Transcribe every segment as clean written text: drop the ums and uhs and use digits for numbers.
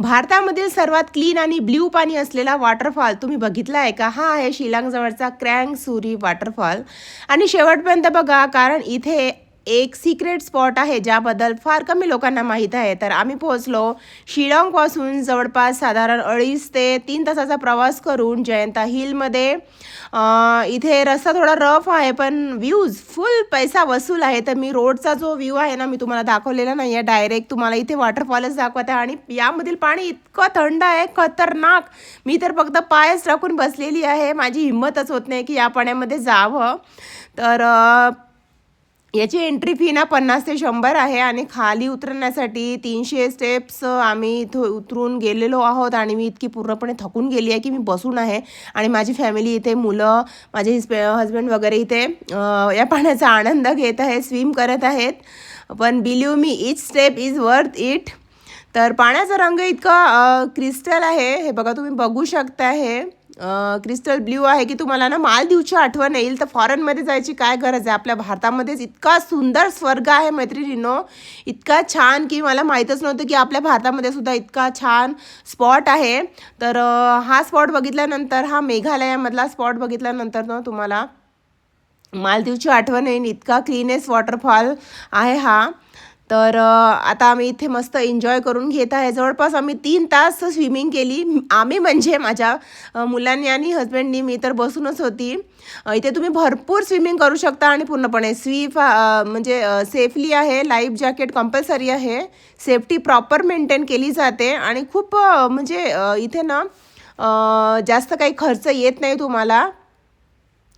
भारतामधील सर्वात क्लीन आणि ब्ल्यू पाणी असलेला वॉटरफॉल तुम्ही बघितला आहे का? हा आहे शिलाँगजवळचा क्रँग सुरी वॉटरफॉल. आणि शेवटपर्यंत बघा, कारण इथे एक सिक्रेट स्पॉट आहे ज्याबद्दल फार कमी लोकांना माहीत आहे. तर आम्ही पोहोचलो शिलाँगपासून जवळपास साधारण 2.5 ते 3 तासाचा प्रवास करून जयंता हिलमध्ये. इथे रस्ता थोडा रफ आहे, पण व्ह्यूज फुल पैसा वसूल आहे. तर मी रोडचा जो व्ह्यू आहे ना, मी तुम्हाला दाखवलेला नाही आहे, डायरेक्ट तुम्हाला इथे वॉटरफॉलच दाखवत आहे. आणि यामधील पाणी इतकं थंड आहे, खतरनाक. मी तर फक्त पायच टाकून बसलेली आहे, माझी हिंमतच होत नाही की या पाण्यामध्ये जावं. तर याची एंट्री फी ना 50 ते 100 आहे आणि खाली उतरण्यासाठी 300 स्टेप्स आम्ही इथं उतरून गेलेलो आहोत. आणि मी इतकी पूर्णपणे थकून गेली आहे की मी बसून आहे आणि माझी फॅमिली इथे, मुलं, माझे हजबंड वगैरे इथे या पाण्याचा आनंद घेत आहे, स्विम करत आहेत. पण believe me, each step is worth it. तर पाण्याचा रंग इतका क्रिस्टल आहे, हे बघा तुम्ही बघू शकता, हे क्रिस्टल ब्ल्यू आहे की तुम्हाला ना मालदीवची आठवण येईल. तर फॉरेनमध्ये जायची काय गरज आहे, आपल्या भारतामध्येच इतका सुंदर स्वर्ग आहे मैत्रिणींनो, इतका छान की मला माहीतच नव्हतं की आपल्या भारतामध्ये सुद्धा इतका छान स्पॉट आहे. तर हा स्पॉट बघितल्यानंतर, हा मेघालयामधला स्पॉट बघितल्यानंतर ना तुम्हाला मालदीवची आठवण येईल, इतका क्लीनेस्ट वॉटरफॉल आहे हा. तर आता आम्ही इथे मस्त एन्जॉय करून घेत आहे. जवळपास आम्ही 3 तास स्विमिंग केली. आम्ही म्हणजे माझ्या मुलांनी आणि हजबंडनी, मी तर बसूनच होती. इथे तुम्ही भरपूर स्विमिंग करू शकता आणि पूर्णपणे म्हणजे सेफली आहे. लाईफ जॅकेट कंपल्सरी आहे. सेफ्टी प्रॉपर मेंटेन केली जाते आणि खूप म्हणजे इथे ना जास्त काही खर्च येत नाही तुम्हाला.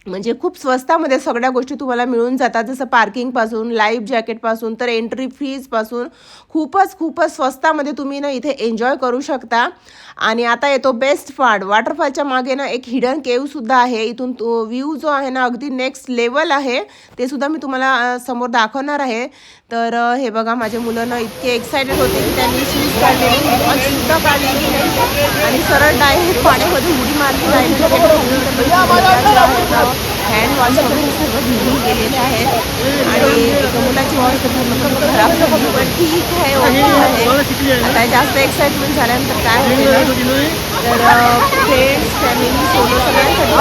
म्हणजे खूप स्वस्तामध्ये सगळ्या गोष्टी तुम्हाला मिळून जातात, जसं पार्किंगपासून, लाईफ जॅकेटपासून, तर एंट्री फीजपासून खूपच स्वस्तामध्ये तुम्ही ना इथे एन्जॉय करू शकता. आणि आता येतो बेस्ट पार्ट. वॉटरफॉलच्या मागे ना एक हिडन केव्हसुद्धा आहे. इथून तो व्ह्यू जो आहे ना अगदी नेक्स्ट लेवल आहे, ते सुद्धा मी तुम्हाला समोर दाखवणार आहे. तर हे बघा, माझे मुलं ना इतके एक्सायटेड होते की त्यांनी शूज काढलेली, सुद्धा काढलेली नाही आणि सरळ डायरेक्ट पाण्यामध्ये उडी मारली. हँड वॉश वगैरे सर्व भिजून गेलेले आहेत आणि मुलाची वॉश तर पूर्ण खराब झाली, पण ठीक आहे, ओके आहे. आता जास्त एक्साइटमेंट झाल्यानंतर काय होईल, तर फ्रेंड्स, फॅमिली, सोलो सगळ्यांसाठी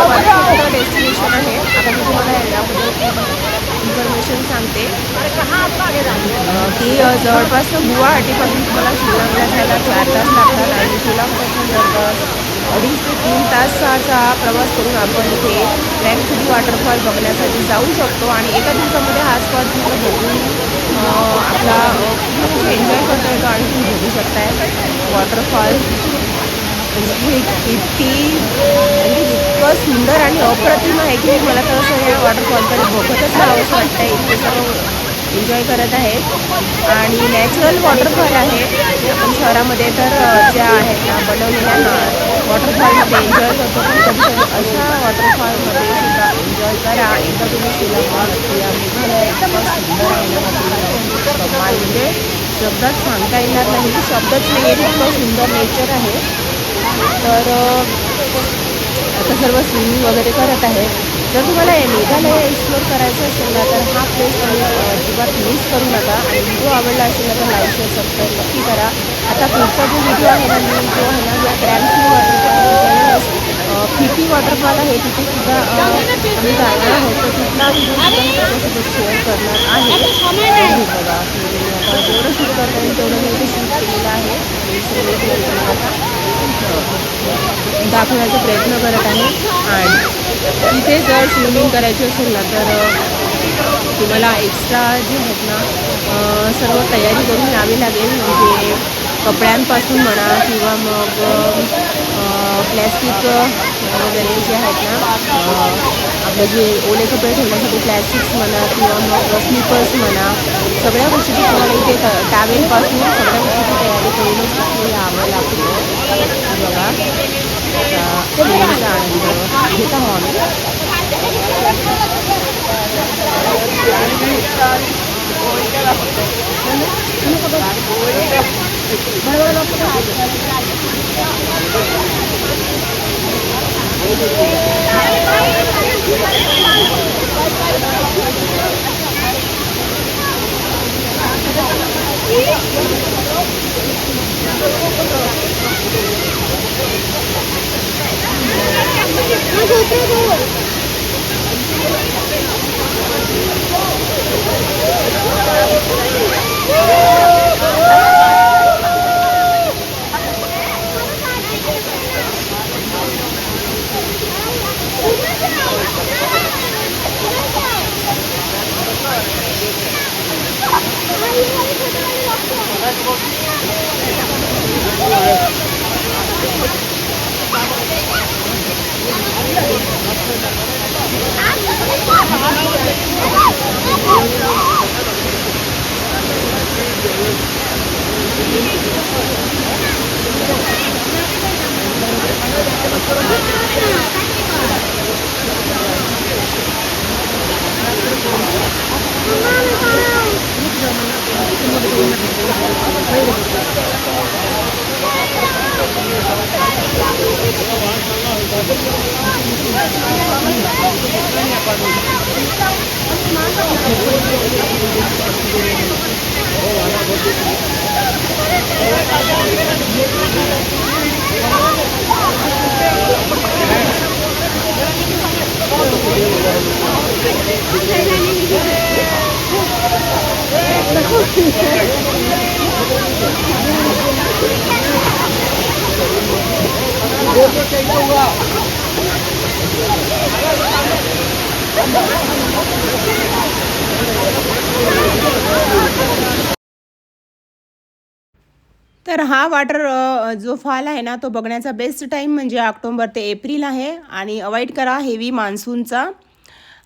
डेस्टिनेशन आहे. आता मी तुम्हाला याबद्दल इन्फॉर्मेशन सांगते की जवळपास गुवाहाटीपासून तुम्हाला शिलाँगला जायला 4 तास लागतात आणि शिलाँगपासून जवळपास 2.5 ते 3 तासाचा प्रवास करून आपण इथे क्रँग सुरी वॉटरफॉल बघण्यासाठी जाऊ शकतो. आणि एका दिवसामध्ये हा स्पॉट तुम्हाला बघून आपला एन्जॉय करता येतो आणि तुम्ही बघू शकताय वॉटरफॉल. म्हणजे इतकं सुंदर आणि अप्रतिम आहे की मला तर असं या वॉटरफॉलकडे बघतच राहावं असं वाटतं. इतके सर्व एन्जॉय करत आहेत आणि नॅचरल वॉटरफॉल आहे. आपण शहरामध्ये तर ज्या आहेत ना बनवलेल्या वॉटरफॉलमध्ये एन्जॉय करतो, पण कधी अशा वॉटरफॉलमध्ये सुद्धा एन्जॉय करा. एकदा तुम्ही शिलाँग या मेघालय इतकं सुंदर आहे कमाल, म्हणजे शब्दात सांगता येणार नाही, शब्दच नाही आहे, इतकं सुंदर नेचर आहे. तर आता सर्व स्विमिंग वगैरे करत आहे. जर तुम्हाला मेघालय एक्सप्लोअर करायचं असेल ना, तर हा प्लेस अजिबात मिस करू नका. आणि व्हिडिओ आवडला असेल ना तर लाईक, शेअर, सबस्क्राईब नक्की करा. आता पुढचा जो व्हिडिओ आहे ना, मी जो आहे ना, या क्रँग सुरी वॉटरफॉल, फिटी वॉटरफॉल आहे, तिथे सुद्धा आम्ही जाणार आहोत. तर तिथला व्हिडिओ त्याच्यासोबत शेअर करणार आहे. बघा, आता जेवढं शूट करता येईल तेवढं मी इथे शूट केलेलं आहे. दाखवण्याचा प्रयत्न करत आहे. आणि तिथे जर स्विमिंग करायची असेल ना, तर तुम्हाला एक्स्ट्रा जे आहेत ना सर्व तयारी करून यावी लागेल. म्हणजे कपड्यांपासून म्हणा किंवा मग प्लॅस्टिक वगैरे जे आहेत ना, आपलं जे ओले कपडे ठेवण्यासाठी प्लॅस्टिक्स म्हणा किंवा मग स्लीपर्स म्हणा, सगळ्या गोष्टीची तुम्हाला इथे टावेलपासून सगळ्या गोष्टीची तयारी करूनच तिथे यावं लागतं. बघा, आनंद घेत आहोत आम्ही. तर हा वॉटर जो फॉल आहे ना तो बघण्याचा बेस्ट टाईम म्हणजे ऑक्टोबर ते एप्रिल आहे आणि अवॉइड करा हेवी मान्सूनचा.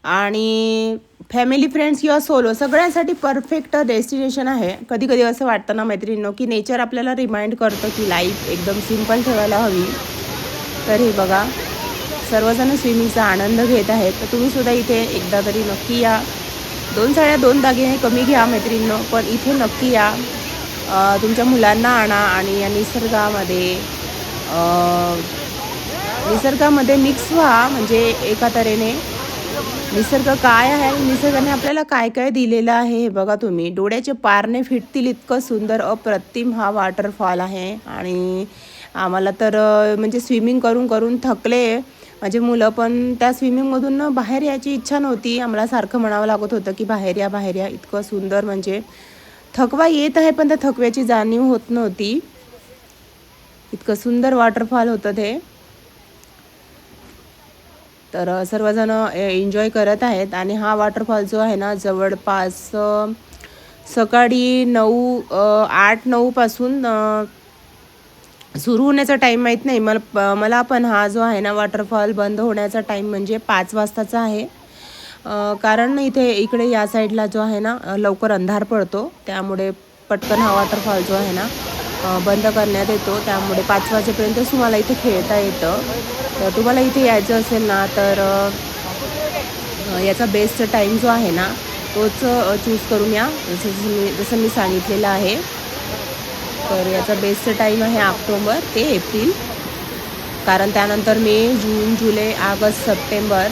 आणि फॅमिली फ्रेंड्स किंवा सोलो सगळ्यांसाठी परफेक्ट डेस्टिनेशन आहे. कधी कधी असं वाटतं ना मैत्रिणींनो की नेचर आपल्याला रिमाइंड करतं की लाईफ एकदम सिम्पल ठेवायला हवी. तर हे बघा सर्वजण स्विमिंगचा आनंद घेत आहेत. तर तुम्ही सुद्धा इथे एकदा तरी नक्की या. 2 साड्या 2 दागिने कमी घ्या मैत्रिणींनो, पण इथे नक्की या. तुमच्या मुलांना आणा आणि या निसर्गामध्ये मिक्स व्हा. म्हणजे एका तऱ्हेने निसर्ग काय आहे आणि निसर्गाने आपल्याला काय काय दिलेलं आहे हे बघा तुम्ही. डोळ्याचे पारणे फिटतील इतकं सुंदर अप्रतिम हा वॉटरफॉल आहे. आणि आम्हाला तर म्हणजे स्विमिंग करून करून थकले. माझे मुलं पण त्या स्विमिंगमधून बाहेर यायची इच्छा नव्हती. आम्हाला सारखं म्हणावं लागत होतं की बाहेर या बाहेर या. इतकं सुंदर म्हणजे थकवा येत आहे पण त्या थकव्याची जाणीव होत नव्हती. इतकं सुंदर वॉटरफॉल होतं ते. तर सर्वजण एन्जॉय करत आहेत. आणि हा वॉटरफॉल जो आहे ना जवळपास सकाळी 8-9 पासून सुरू होण्याचा टाईम माहीत नाही मला पण हा जो आहे ना वॉटरफॉल बंद होण्याचा टाईम म्हणजे 5 वाजताचा आहे. कारण इकडे या साईडला जो आहे ना लवकर अंधार पडतो, त्यामुळे पटकन हा वॉटरफॉल जो आहे ना बंद करण्यात येतो. त्यामुळे 5 वाजेपर्यंत तुम्हाला इथे खेळता येतं. तर तुम्हाला इथे यायचं असेल ना तर याचा बेस्ट टाईम जो आहे ना तोच चूज करून या, जसं मी सांगितलेलं आहे. तर याचा बेस्ट टाईम आहे ऑक्टोबर ते एप्रिल. कारण त्यानंतर मे, जून, जुलै, ऑगस्ट, सप्टेंबर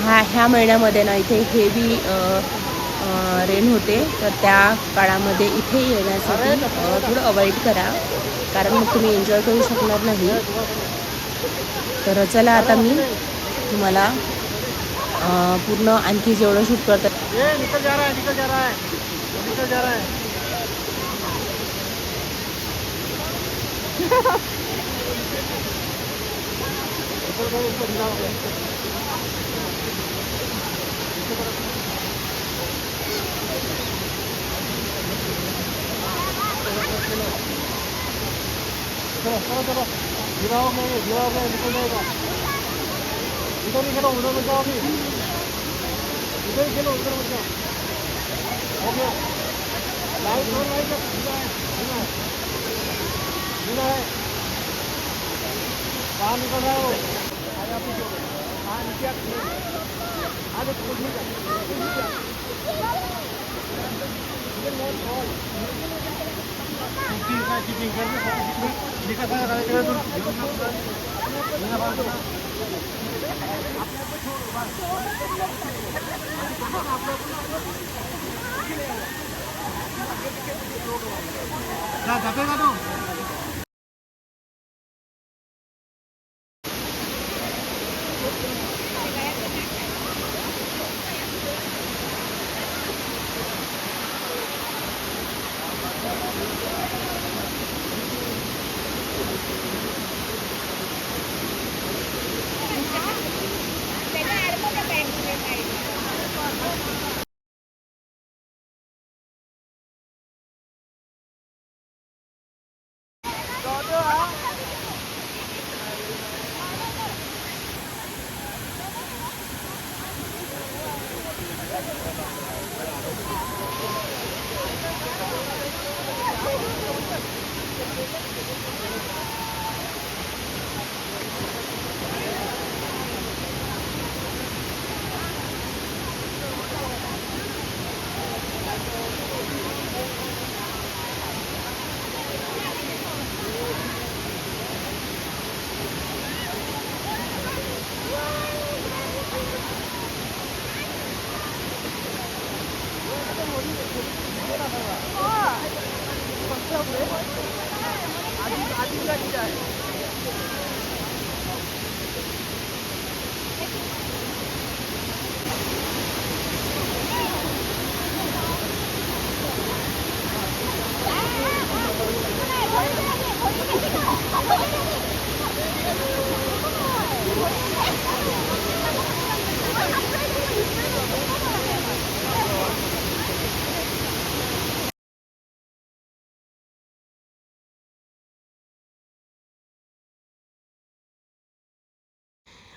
ह्या महिन्यामध्ये ना इथे हेवी रेन होते. तर त्या काळामध्ये इथे येण्यासाठी थोडं अवॉइड करा, कारण मग तुम्ही एन्जॉय करू शकणार नाही. तर चला आता मी तुम्हाला पूर्ण आणखी जेवढं शूट करतात निकल जा रहा है चलो गिराओ निकल जाएगा. इधर ही खेलो, उधर मत जाओ. अभी इधर ही खेलो, उधर मत जाओ. हो गया. लाइट है. बाहर निकल रहा है वो. हाँ नीचे आगे कुछ नहीं जापेगा तो.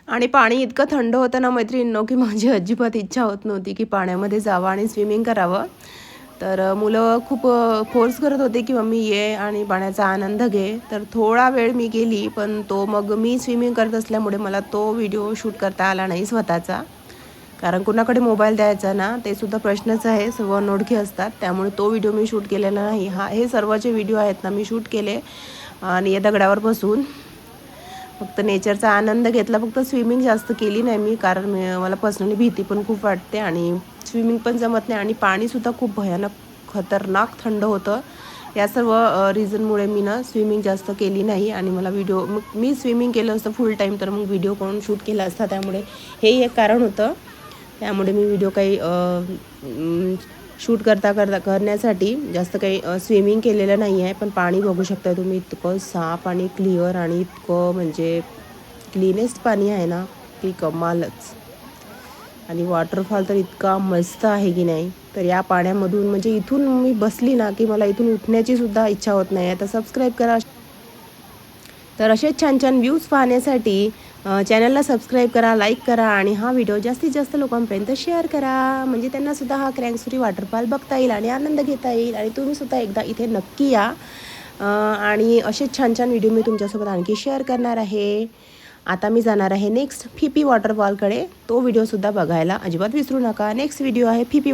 आणि पाणी इतकं थंड होतं ना मैत्रिणींनो, की माझी अजिबात इच्छा होत नव्हती की पाण्यामध्ये जावं आणि स्विमिंग करावं. तर मुलं खूप फोर्स करत होते की मम्मी ये आणि पाण्याचा आनंद घे. तर थोडा वेळ मी गेली, पण मग मी स्विमिंग करत असल्यामुळे मला तो व्हिडिओ शूट करता आला नाही स्वतःचा. कारण कुणाकडे मोबाईल द्यायचा ना, ते सुद्धा प्रश्नच आहे. सर्व अनोळखी असतात. त्यामुळे तो व्हिडिओ मी शूट केलेला नाही. हे सर्वचे व्हिडिओ आहेत ना, मी शूट केले आणि या दगडावर बसून फक्त नेचरचा आनंद घेतला. फक्त स्विमिंग जास्त केली नाही मी, कारण मला पर्सनली भीती पण खूप वाटते आणि स्विमिंग पण जमत नाही आणि पाणीसुद्धा खूप भयानक खतरनाक थंड होतं. या सर्व रिझनमुळे मी ना स्विमिंग जास्त केली नाही आणि मला मग मी स्विमिंग केलं असतं फुल टाईम तर मग व्हिडिओ करून शूट केला असता. त्यामुळे हे एक कारण होतं. त्यामुळे मी व्हिडिओ काही शूट करण्यासाठी जास्त काही स्विमिंग केलेलं नाही आहे. पण पाणी बघू शकता तुम्ही, इतकं साफ आणि क्लिअर आणि इतकं म्हणजे क्लीनेस्ट पाणी आहे ना की कमालच. आणि वॉटरफॉल तर इतका मस्त आहे की नाही. तर या पाण्यामधून म्हणजे इथून मी बसली ना की मला इथून उठण्याची सुद्धा इच्छा होत नाही. आता सबस्क्राईब करा. तर असेच छान छान व्ह्यूज पाहण्यासाठी चॅनलला सबस्क्राईब करा, लाईक करा आणि हा व्हिडिओ जास्तीत जास्त लोकांपर्यंत शेअर करा. म्हणजे त्यांनासुद्धा हा क्रँकसुरी वॉटरफॉल बघता येईल आणि आनंद घेता येईल. आणि तुम्हीसुद्धा एकदा इथे नक्की या. आणि असेच छान छान व्हिडिओ मी तुमच्यासोबत आणखी शेअर करणार आहे. आता मी जाणार आहे नेक्स्ट फिपी वॉटरफॉलकडे. तो व्हिडिओसुद्धा बघायला अजिबात विसरू नका. नेक्स्ट व्हिडिओ आहे फिपी